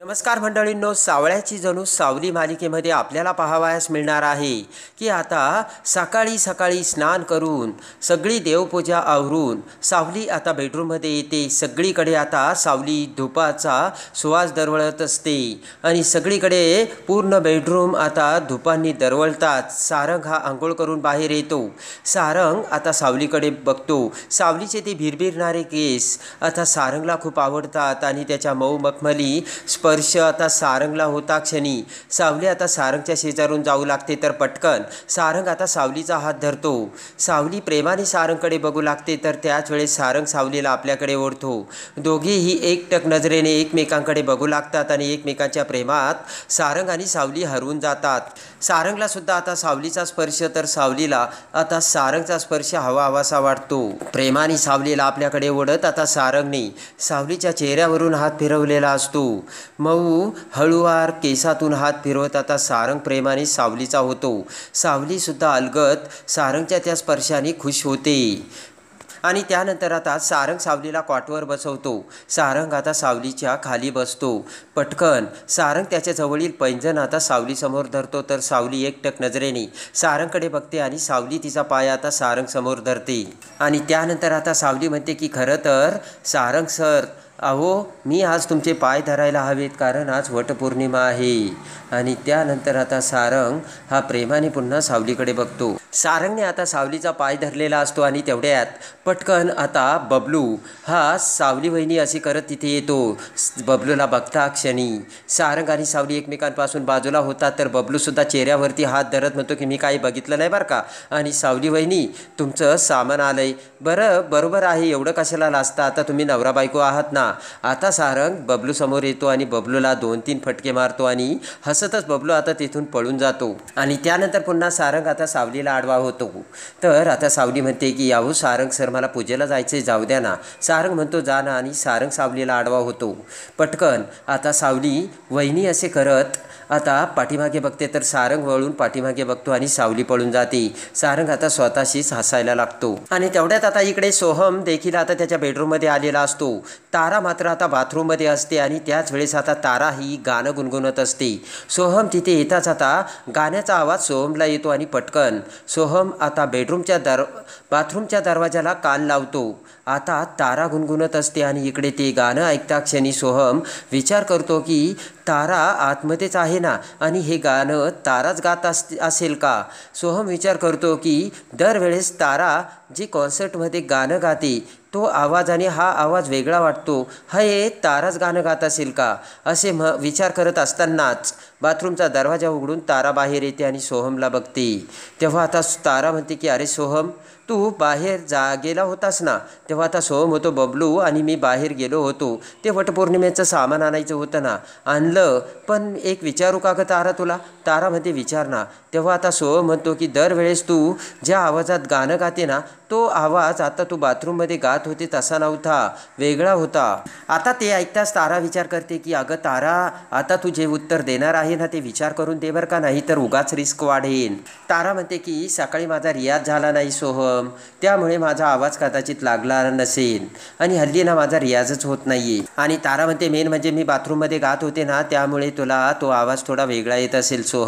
नमस्कार मंडळींनो, सावळ्याची जणू सावली मालिकेमध्ये आपल्याला पाहावयास मिळणार आहे की आता सकाळी सकाळी स्नान करून सगळी देवपूजा आवरून सावली आता बेडरूममध्ये येते। सगळीकडे आता सावली धुपाचा सुवास दरवळत असते आणि सगळीकडे पूर्ण बेडरूम आता धुपांनी दरवळतात। सारंग हा आंघोळ करून बाहेर येतो। सारंग आता सावलीकडे बघतो। सावलीचे ते भिरभिरणारे केस आता सारंगला खूप आवडतात आणि त्याच्या मऊ मखमली स्पर्श आता सारंगला होता क्षणी सावली आता सारंगच्या शेजारून जाऊ लागते, तर पटकन सारंग आता सावलीचा हात धरतो। सावली प्रेमाने सारंगकडे बघू लागते, तर त्याच वेळेस सारंग सावलीला आपल्याकडे ओढतो। दोघेही एकटक नजरेने एकमेकांकडे बघू लागतात आणि एकमेकांच्या प्रेमात सारंग आणि सावली हरवून जातात। सारंगला सुद्धा आता सावलीचा स्पर्श, तर सावलीला आता सारंगचा स्पर्श हवा हवासा वाटतो। प्रेमाने सावलीला आपल्याकडे ओढत आता सारंगने सावलीच्या चेहऱ्यावरून हात फिरवलेला असतो। मऊ हळूवार केसातून हात फिरवत आता सारंग प्रेमाने सावलीचा होतो। सावली सुद्धा अलगद सारंगच्या त्या स्पर्शाने खुश होते आणि त्यानंतर आता सारंग सावलीला कॉटवर बसवतो। सारंग आता सावलीच्या खाली बसतो। पटकन सारंग त्याच्या जवळील पैंजण आता सावलीसमोर धरतो, तर सावली एकटक नजरेने सारंगकडे बघते आणि सावली तिचा पाय आता सारंग समोर धरते आणि त्यानंतर आता सावली म्हणते की खरं तर सारंग सर, अहो मी आज तुमचे पाय धरायला हवेत, कारण आज वटपौर्णिमा आहे। आणि त्यानंतर आता सारंग हा प्रेमाने पुन्हा सावलीकडे बघतो। सारंगने आता सावलीचा पाय धरलेला असतो आणि तेवढ्यात पटकन आता बबलू हा सावली वहिनी असे करत तिथे येतो। बबलूला बघता क्षणी सारंग आणि सावली एकमेकांपासून बाजूला होतात, तर बबलूसुद्धा चेहऱ्यावरती हात धरत म्हणतो की मी काही बघितलं नाही बरं का, आणि सावली वहिनी तुमचं सामान आलंय बरोबर आहे, एवढं कशाला लाजता, आता तुम्ही नवरा बायको आहात ना। आता सारंग बबलू समोर येतो आणि बबलूला 2-3 फटके मारतो आणि हसतच बबलू आता तिथून पळून जातो आणि त्यानंतर पुन्हा सारंग आता सावलीला आडवा होतो। तर आता सावली म्हणते की याहो सारंग सर, मला पूजेला जायचे, जाऊ द्या ना। सारंग म्हणतो जा ना, आणि सारंग सावलीला आडवा होतो। पटकन आता सावली वहिनी असे करत आता पाठीमागे बघते, तर सारंग वळून पाठीमागे बघतो आणि सावली पळून जाते। सारंग आता स्वतःशीच हसायला लागतो आणि तेवढ्यात आता इकडे सोहम देखील आता त्याच्या बेडरूममध्ये आलेला असतो। तारा मात्र आता बाथरूममध्ये असते आणि त्याच वेळेस आता तारा ही गाणं गुणगुणत असते। सोहम तिथे येताच आता गाण्याचा आवाज सोहमला येतो आणि पटकन सोहम आता बाथरूमच्या दरवाजाला कान लावतो। आता तारा गुणगुणत असते आणि इकडे ते गाणं ऐकता क्षणी सोहम विचार करतो की तारा आतमध्येच आहे ना, आणि हे गाणं ताराच गात असेल का। सोहम विचार करतो की दरवेळेस तारा जी कॉन्सर्टमध्ये गाणं गाते तो आवाज आणि हा आवाज वेगळा वाटतो, हे ताराच गाणं गात असेल का, असे विचार करत असतानाच बाथरूमचा दरवाजा उघडून तारा बाहेर येते आणि सोहमला बघते। तेव्हा आता तारा म्हणते की अरे सोहम, तू बाहेर गेला होतास ना। तेव्हा आता सोहम होतो बबलू, आणि मी बाहेर गेलो होतो, ते वटपौर्णिमेचं सामान आणायचं होतं ना, आणलं, पण एक विचारू का गं तारा तुला। तारा म्हणते विचार ना। तेव्हा आता सोहम म्हणतो की दरवेळेस तू ज्या आवाजात गाणं गाते ना, तो आवाज आता तू बाथरूममध्ये गात होते तसा नव्हता, वेगळा होता। आता ते ऐकताच तारा विचार करते की अगं तारा, आता तू जे उत्तर देणार आहे ना ते विचार करून दे बरं का, नाही तर उगाच रिस्क वाढेल। तारा म्हणते की सकाळी माझा रियाज झाला नाही सोहम, त्यामुळे माझा आवाज कदाचित लागला नसेल, आणि हल्ली ना माझा रियाजच होत नाहीये। आणि तारा म्हणते मेन म्हणजे मी बाथरूममध्ये गात होते ना, त्यामुळे तुला तो आवाज थोडा वेगळा येत असेल सोहम।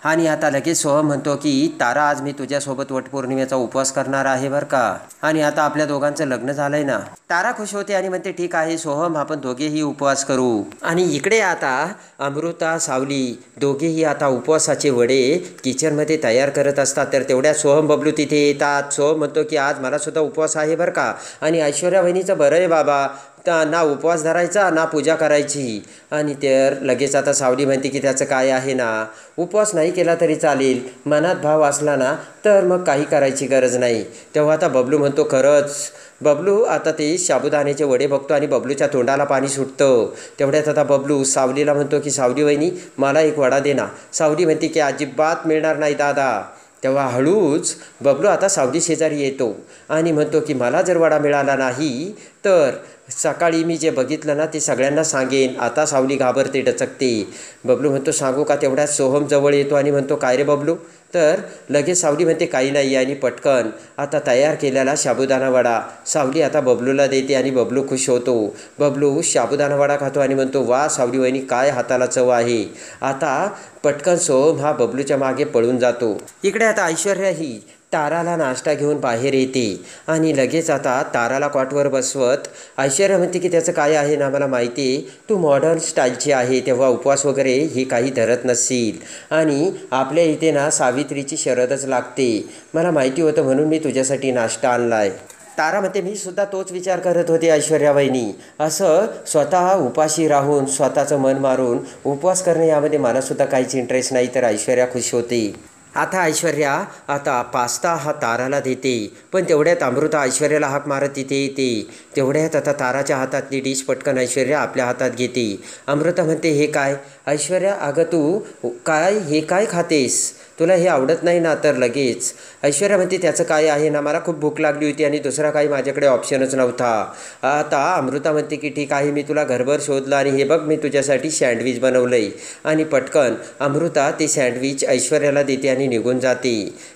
आणि आता लगेच सोहम म्हणतो की तारा, आज मी तुझ्यासोबत वटपौर्णिमेचा उपवास करणार आहे बरं का, आणि आता आपल्या दोघांचं लग्न झालंय ना। तारा खुश होते आणि म्हणते ठीक आहे सोहम, आपण दोघेही उपवास करू। आणि इकडे आता अमृता सावली दोघेही आता उपवासाचे वडे किचनमध्ये तयार करत असतात, तर तेवढ्या सोहम बबलू तिथे येतात। सोहम म्हणतो की आज मला सुद्धा उपवास आहे बरं का, आणि ऐश्वर्या वहिनीचं बरं आहे बाबा, ना उपवास धरायचा ना पूजा करायची। आणि तर लगेच आता सावली म्हणते की त्याचं काय आहे ना, उपवास नाही केला तरी चालेल, मनात भाव असला ना तर मग काही करायची गरज नाही। तेव्हा आता बबलू म्हणतो खरंच। बबलू आता ते साबुदाण्याचे वडे बघतो आणि बबलूच्या तोंडाला पाणी सुटतं। तेवढ्यात आता बबलू सावलीला म्हणतो की सावली वहिनी, मला एक वडा दे ना। सावली म्हणते की अजिबात मिळणार नाही दादा। तेव्हा हळूच बबलू आता सावली शेजारी येतो आणि म्हणतो की मला जर वडा मिळाला नाही तर सकाळी मी जे बघितलं ना ते सगळ्यांना सांगेन. आता सावली घाबरते, डचकते. बबलू म्हणतो सांगू का? तेवढ्यात सोहम जवळ येतो आणि म्हणतो काय रे बबलू? तर लगेच सावली म्हणते काही नाही. आणि पटकन आता तयार केलेला साबुदाणा वडा सावली आता बबलूला देते आणि बबलू खुश होतो. बबलू साबुदाणा वडा खातो आणि म्हणतो वा सावली वहिनी, काय हाताला चव आहे. आता पटकन सोहम हा बबलूच्या मागे पळून जातो. इकडे आता ऐश्वर्या ही ताराला नाश्ता घेऊन बाहेर येते आणि लगेच आता ताराला कॉटवर बसवत ऐश्वर्या म्हणते की त्याचं काय आहे ना, मला माहिती आहे तू मॉडर्न स्टाईलची आहे, तेव्हा उपवास वगैरे ही काही धरत नसशील आणि आपल्या इथे ना सावित्रीची शरदच लागते. मला माहिती होतं म्हणून मी तुझ्यासाठी नाश्ता आणला आहे. तारा म्हणते मी सुद्धा तोच विचार करत होते ऐश्वर्या वहिनी. असं स्वतः उपाशी राहून स्वतःचं मन मारून उपवास करणे यामध्ये मलासुद्धा काहीच इंटरेस्ट नाही. तर ऐश्वर्या खुश होते. आता ऐश्वर्या आता पास्ता हा ताराला देते, पण तेवढ्यात अमृता ऐश्वर्याला हाक मारत तिथे येते. तेवढ्यात आता ताराच्या हातातली डिश पटकन ऐश्वर्या आपल्या हातात घेते. अमृता म्हणते हे काय? ऐश्वर्या अगं तू काय हे काय खातेस? तुला हे आवडत नाही ना? तर लगेच ऐश्वर्या म्हणते त्याचं काय आहे ना, मला खूप भूक लागली होती आणि दुसरा काही माझ्याकडे ऑप्शनच नव्हता. आता अमृता म्हणते की ठीक आहे, मी तुला घरभर शोधलं आणि हे बघ मी तुझ्यासाठी सँडविच बनवलं आहे. आणि पटकन अमृता ते सँडविच ऐश्वर्याला देते आणि निघून जाते.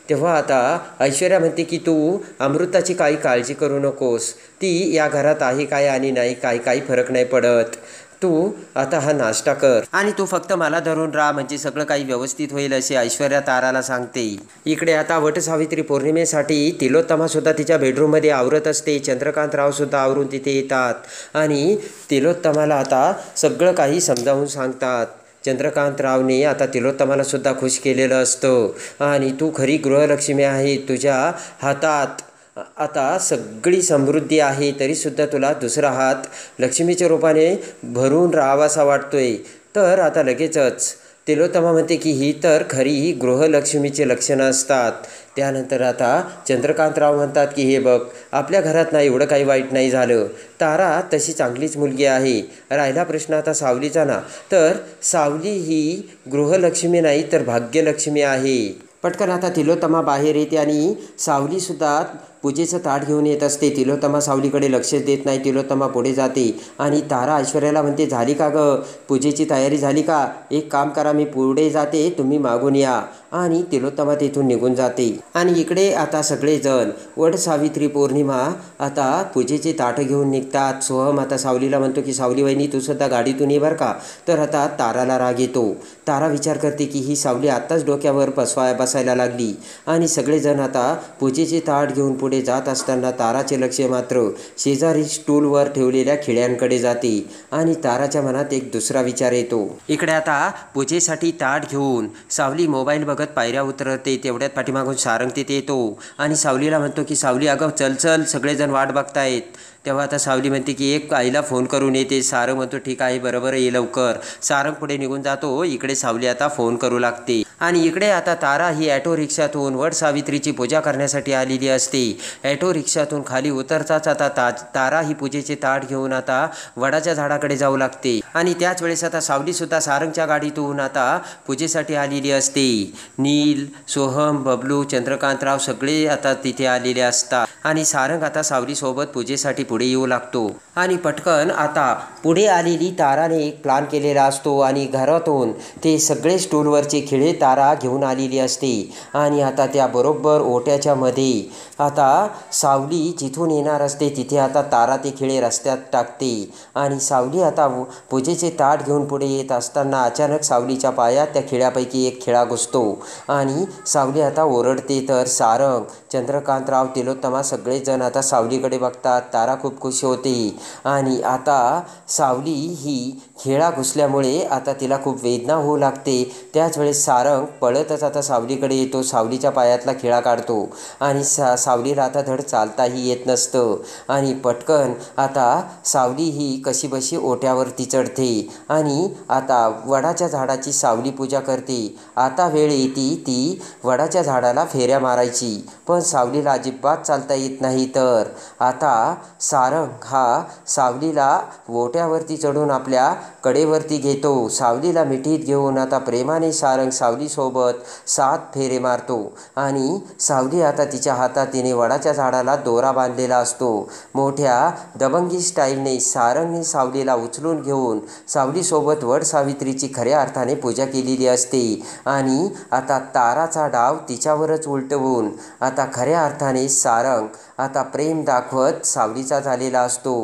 तेव्हा आता ऐश्वर्या म्हणते की तू अमृताची काही काळजी करू नकोस, ती या घरात आहे काय आणि नाही काय काही फरक नाही पडत. तू आता हा नाश्ता कर आणि तू फक्त मला धरून राहा, म्हणजे सगळं काही व्यवस्थित होईल असे ऐश्वर्या ताराला सांगते. इकडे आता वटसावित्री पौर्णिमेसाठी तिलोत्तमासुद्धा तिच्या बेडरूममध्ये आवरत असते. चंद्रकांतरावसुद्धा आवरून तिथे येतात आणि तिलोत्तमाला आता सगळं काही समजावून सांगतात. चंद्रकांतरावने आता तिलोत्तमाला सुद्धा खुश केलेलं असतं आणि तू खरी गृहलक्ष्मी आहे, तुझ्या हातात आता सगळी समृद्धी आहे, तरीसुद्धा तुला दुसरा हात लक्ष्मीच्या रूपाने भरून राहावासा वाटतोय. तर आता लगेचच तिलोत्तमा म्हणते की ही तर खरी गृहलक्ष्मीचे लक्षणं असतात. त्यानंतर आता चंद्रकांतराव म्हणतात की हे बघ आपल्या घरात ना एवढं काही वाईट नाही झालं, तारा तशी चांगलीच मुलगी आहे. राहिला प्रश्न आता सावलीचा ना, तर सावली ही गृहलक्ष्मी नाही तर भाग्यलक्ष्मी आहे. पटकन आता तिलोत्तमा बाहेर येते आणि सावलीसुद्धा पूजेचं ताट घेऊन येत असते. तिलोत्तमा सावलीकडे लक्ष देत नाही. तिलोत्तमा पुढे जाते आणि तारा ऐश्वर्याला म्हणते झाली का गं पूजेची तयारी झाली का? एक काम करा, मी पुढे जाते, तुम्ही मागून या. आणि तिलोत्तमा तिथून निघून जाते. आणि इकडे आता सगळेजण वटसावित्री पौर्णिमा आता पूजेचे ताटं घेऊन निघतात. सोहम आता सावलीला म्हणतो की सावली वहिनी तू सुद्धा गाडीतून ये बरं का. तर आता ताराला राग येतो. तारा विचार करते की ही सावली आत्ताच डोक्यावर बसायला लागली. आणि सगळेजण आता पूजेचे ताट घेऊन पुढे जात असताना ताराचे लक्ष मात्र शेजारी स्टूलवर ठेवलेल्या खिळ्यांकडे जाते आणि ताराच्या मनात एक दुसरा विचार येतो. इकडे आता पूजेसाठी ताट घेऊन सावली मोबाईल बघत पायऱ्या उतरते. तेवढ्यात पाठीमागून सारंग तिथे येतो आणि सावलीला म्हणतो की सावली अगं चल चल सगळेजण वाट बघतायत. तेव्हा आता सावली म्हणते की एक आईला फोन करून येते. सारंग म्हणतो ठीक आहे बरोबर ये लवकर. सारंग पुढे निघून जातो. इकडे सावली आता फोन करू लागते आणि इकडे आता तारा ही ॲटो रिक्षातून वटसावित्रीची पूजा करण्यासाठी आलेली असते. ॲटो रिक्षातून खाली उतरताच आता तारा ही पूजेचे ताट घेऊन आता वडाच्या झाडाकडे जाऊ लागते. आणि त्याच वेळेस आता सावलीसुद्धा सारंगच्या गाडीतून आता पूजेसाठी आलेली असते. नील, सोहम, बबलू, चंद्रकांतराव सगळे आता तिथे आलेले असतात आणि सारंग आता सावलीसोबत पूजेसाठी पुढे येऊ लागतो. आणि पटकन आता पुढे आलेली ताराने एक प्लान केलेला असतो आणि घरातून ते सगळे स्टूलवरचे खिळे तारा घेऊन आलेली असते. आणि आता त्या बरोबर ओट्याच्या मध्ये आता सावली जिथून येणार असते तिथे आता तारा ते खिळे रस्त्यात टाकते. आणि सावली आता पूजेचे ताट घेऊन पुढे येत असताना अचानक सावलीच्या पायात त्या खिळ्यापैकी एक खिळा घुसतो आणि सावली आता ओरडते. तर सारंग, चंद्रकांतराव, तिलोत्तमा सगळेजण आता सावलीकडे बघतात. तारा खूप खुश होते आणि आता सावली ही खिळा घुसल्यामुळे आता तिला खूप वेदना होऊ लागते. त्याच वेळेस सारंग पळतच आता सावलीकडे येतो. सावलीच्या पायातला खिळा काढतो आणि सावलीला आता धड चालताही येत नसतं. आणि पटकन आता सावली ही कशीबशी ओट्यावरती चढते आणि आता वडाच्या झाडाची सावली पूजा करते. आता वेळ येते ती वडाच्या झाडाला फेऱ्या मारायची, पण सावलीला अजिबात चालता येत नाही तर आता सारंग हा सावलीला ओट्यावरती चढून आपल्या कडेवरती घेतो. सावलीला मिठीत घेऊन आता प्रेमाने सारंग सावलीसोबत 7 फेरे मारतो आणि सावली आता तिच्या हातात तिने वडाच्या झाडाला दोरा बांधलेला असतो. मोठ्या दबंगी स्टाईलने सारंगने सावलीला उचलून घेऊन सावलीसोबत वड सावित्रीची खऱ्या अर्थाने पूजा केलेली असते आणि आता ताराचा डाव तिच्यावरच उलटवून आता खऱ्या अर्थाने सारंग आता प्रेम दाखवत सावलीचा झालेला असतो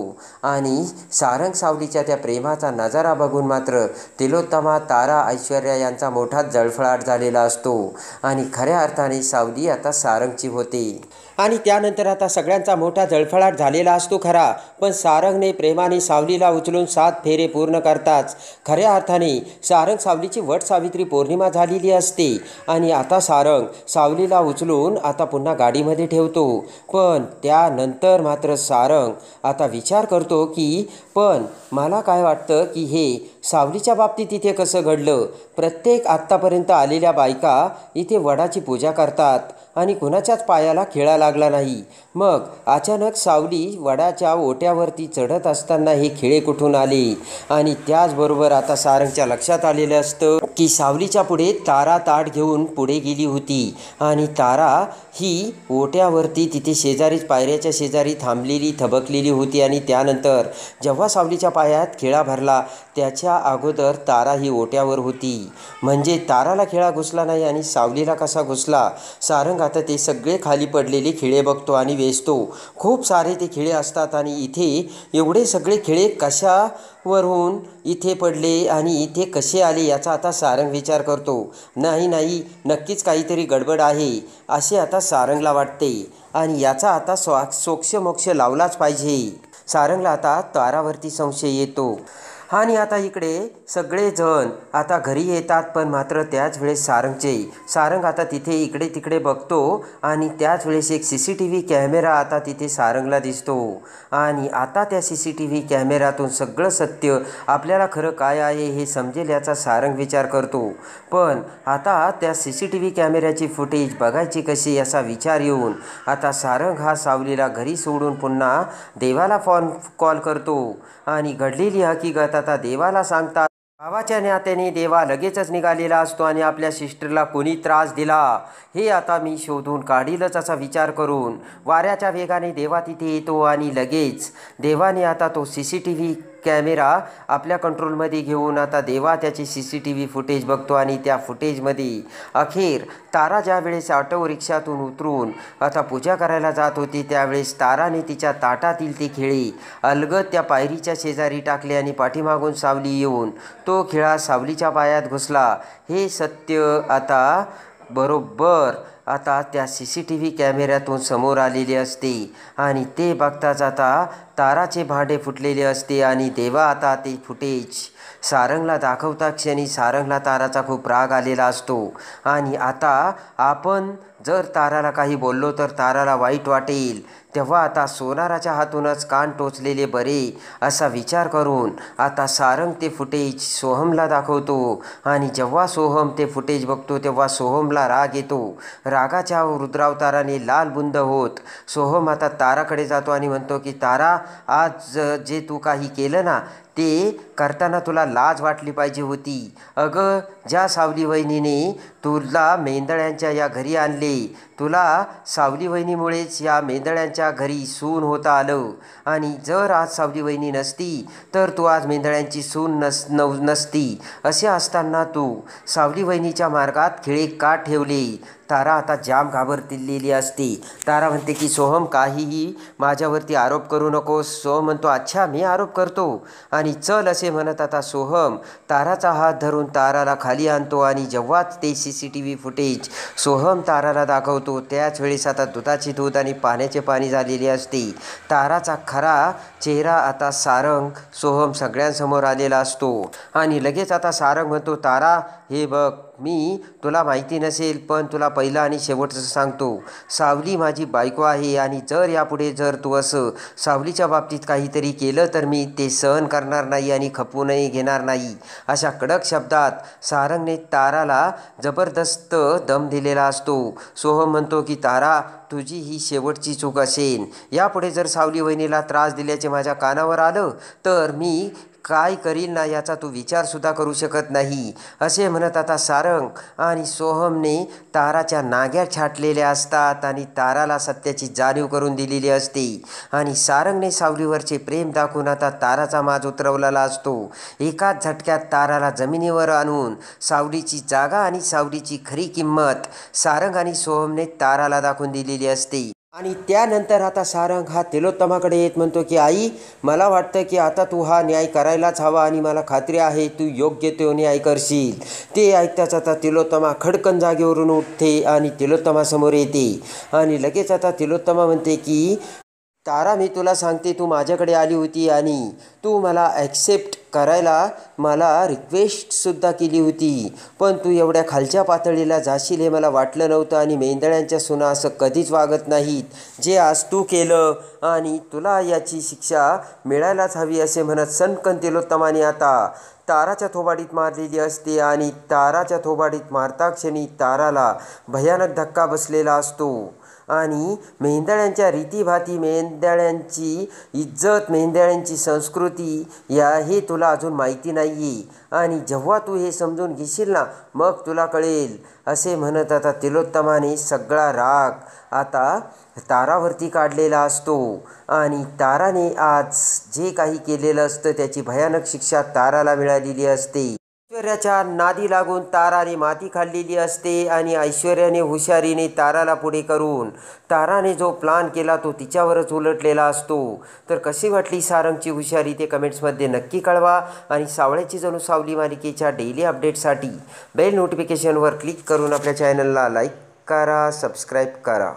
आणि सारंग सावलीच्या त्या प्रेमाचा नजारा बघून मात्र तिलोत्तमा, तारा, ऐश्वर्या यांचा मोठाच जळफळाट झालेला असतो आणि खऱ्या अर्थाने सावली आता सारंगची होते. आणि त्यानंतर आता सगळ्यांचा मोठा जळफळाट झालेला असतो खरा, पण सारंगने प्रेमाने सावलीला उचलून 7 फेरे पूर्ण करताच खऱ्या अर्थाने सारंग सावलीची वट सावित्री पौर्णिमा झालेली असते आणि आता सारंग सावलीला उचलून आता पुन्हा गाडीमध्ये ठेवतो. पण त्यानंतर मात्र सारंग आता विचार करतो की पण मला काय वाटतं की हे सावलीच्या बाबतीत इथे कसं घडलं. प्रत्येक आत्तापर्यंत आलेल्या बायका इथे वडाची पूजा करतात आणि कुणाच्याच पायाला खिळा लागला नाही. मग अचानक सावली वडाच्या ओट्यावरती चढत असताना हे खिळे कुठून आले. आणि त्याचबरोबर आता सारंगच्या लक्षात आलेलं असतं की सावलीच्या पुढे तारा ताट घेऊन पुढे गेली होती आणि तारा ही ओट्यावरती तिथे शेजारीच पायऱ्याच्या शेजारी थांबलेली थबकलेली होती. आणि त्यानंतर जेव्हा सावलीच्या पायात खिळा भरला त्याच्या अगोदर तारा ही ओट्यावर होती. म्हणजे ताराला खिळा घुसला नाही आणि सावलीला कसा घुसला. सारंग आता ते सगळे खाली पडलेले खिळे बघतो आणि वेचतो. खूप सारे ते खिळे असतात आणि इथे एवढे सगळे खिळे कशावरून इथे पडले आणि इथे कसे आले याचा आता सारंग विचार करतो. नाही नक्कीच काहीतरी गडबड आहे असे आता सारंगला वाटते आणि याचा आता सोक्षमोक्ष लावलाच पाहिजे. सारंगला आता तारावरती संशय येतो आणि आता इकडे सगळेजण आता घरी येतात. पण मात्र त्याच वेळेस सारंग आता तिथे इकडे तिकडे बघतो आणि त्याच वेळेस एक CCTV कॅमेरा आता तिथे सारंगला दिसतो आणि आता त्या CCTV कॅमेऱ्यातून सगळं सत्य आपल्याला खरं काय आहे हे समजेल याचा सारंग विचार करतो. पण आता त्या CCTV कॅमेऱ्याची फुटेज बघायची कशी याचा विचार येऊन आता सारंग हा सावलीला घरी सोडून पुन्हा देवाला फोन कॉल करतो आणि घडलेली हकीकत आता देवाला सांगतात. भावाच्या नात्याने देवा लगेचच निघालेला असतो आणि आपल्या सिस्टरला कोणी त्रास दिला हे आता मी शोधून काढीलच असा विचार करून वाऱ्याच्या वेगाने देवा तिथे येतो आणि लगेच देवाने आता तो CCTV कॅमेरा आपल्या कंट्रोलमध्ये घेऊन आता देवा त्याची CCTV फुटेज बघतो आणि त्या फुटेजमध्ये अखेर तारा ज्या वेळेस ऑटो रिक्षातून उतरून आता पूजा करायला जात होती त्यावेळेस ताराने तिच्या ताटातील ते खिळे अलगद त्या पायरीच्या शेजारी टाकले आणि पाठीमागून सावली येऊन तो खिळा सावलीच्या पायात घुसला. हे सत्य आता बरोबर आता त्या CCTV कॅमेऱ्यातून समोर आलेले असते आणि ते बघताच आता ताराचे भांडे फुटलेले असते आणि देवा आता ते फुटेज सारंगला दाखवता क्षणी सारंगला ताराचा खूप राग आलेला असतो आणि आता आपण जर ताराला काही बोललो तर ताराला वाईट वाटेल. तेव्हा आता सोनाराच्या हातूनच कान टोचलेले बरे असा विचार करून आता सारंग ते फुटेज सोहमला दाखवतो आणि जेव्हा सोहम ते फुटेज बघतो तेव्हा सोहमला राग येतो. रागाच्या रुद्रावताराने लालबुंद होत सोहम आता ताराकडे जातो आणि म्हणतो की तारा आज जे तू काही केलं ना ते करताना तुला लाज वाटली पाहिजे होती. अगं ज्या सावली वहिनीने तुला मेंदळ्यांच्या या घरी आणले तुला सावली वहिनीमुळेच या मेंदळ्यांच्या घरी सून होता आलं आणि जर आज सावली वहिनी नसती तर तू आज मेंदळ्यांची सून नसती. असे असताना तू सावली वहिनीच्या मार्गात खिळे का ठेवले. तारा आता जाम घाबरलेली असते. तारा म्हणते की सोहम काहीही माझ्यावरती आरोप करू नकोस. सोहम म्हणतो अच्छा मी आरोप करतो आणि चल असे म्हणत आता सोहम ताराचा हात धरून ताराला खाली आणतो आणि जेव्हाच ते CCTV फुटेज सोहम ताराला दाखवतो त्याच वेळेस आता दुधाचे दूध आणि पाण्याचे पाणी झालेले असते. ताराचा खरा चेहरा आता सारंग सोहम सगळ्यांसमोर आलेला असतो आणि लगेच आता सारंग म्हणतो तारा हे बघ मी तुला माहिती नसेल पण तुला पहिलं आणि शेवटचं सांगतो, सावली माझी बायको आहे आणि जर यापुढे जर तू असं सावलीच्या बाबतीत काहीतरी केलं तर मी ते सहन करणार नाही आणि खपवूनही घेणार नाही. अशा कडक शब्दात सारंगने ताराला जबरदस्त दम दिलेला असतो. सोहम म्हणतो की तारा, तुझी ही शेवटची चूक असेल. यापुढे जर सावली वहिनीला त्रास दिल्याचे माझ्या कानावर आलं तर मी काय करील ना याचा तू विचारसुद्धा करू शकत नाही, असे म्हणत आता सारंग आणि सोहमने ताराच्या नाग्या छाटलेल्या असतात आणि ताराला सत्याची जाणीव करून दिलेली असते. आणि सारंगने सावलीवरचे प्रेम दाखवून आता ताराचा माज उतरवलेला असतो. एकाच झटक्यात ताराला जमिनीवर आणून सावलीची जागा आणि सावलीची खरी किंमत सारंग आणि सोहमने ताराला दाखवून दिलेली असते. आणि त्यानंतर आता सारंग हा तिलोत्तमाकडे येत म्हणतो की आई, मला वाटतं की आता तू हा न्याय करायलाच हवा आणि मला खात्री आहे तू योग्य तो न्याय करशील. ते ऐकताच आता तिलोत्तमा खडकन जागेवरून उठते आणि तिलोत्तमासमोर येते आणि लगेच आता तिलोत्तमा म्हणते की तारा, मी तुला सांगते, तू माझ्याकडे आली होती आणि तू मला ॲक्सेप्ट करायला मला रिक्वेस्टसुद्धा केली होती, पण तू एवढ्या खालच्या पातळीला जाशील हे मला वाटलं नव्हतं आणि मेंदळ्यांच्या सुना असं कधीच वागत नाहीत. जे आज तू केलं आणि तुला याची शिक्षा मिळायलाच हवी असे म्हणत सनकन तिलोत्तमाने आता ताराच्या थोबाडीत मारलेली असते आणि ताराच्या थोबाडीत मारताक्षणी ताराला भयानक धक्का बसलेला असतो. आणि मेंदळ्यांच्या रीतीभाती, मेंदळ्यांची इज्जत, मेंदळ्यांची संस्कृती या हे तुला अजून माहिती नाही आहे आणि जेव्हा तू हे समजून घेशील ना मग तुला कळेल, असे म्हणत आता तिलोत्तमाने सगळा राग आता तारावरती काढलेला असतो. आणि ताराने आज जे काही केलेलं असतं त्याची भयानक शिक्षा ताराला मिळालेली असते. ऐश्वर्याच्या नादी लागून ताराने माती खाल्लेली असते आणि ऐश्वर्याने हुशारीने ताराला पुढे करून ताराने जो प्लान केला तो तिच्यावरच उलटलेला असतो. तर कशी वाटली सारंगची हुशारी ते कमेंट्समध्ये नक्की कळवा आणि सावळ्याची जणू सावली मालिकेच्या डेली अपडेटसाठी बेल नोटिफिकेशनवर क्लिक करून आपल्या चॅनलला लाईक करा, सबस्क्राईब करा.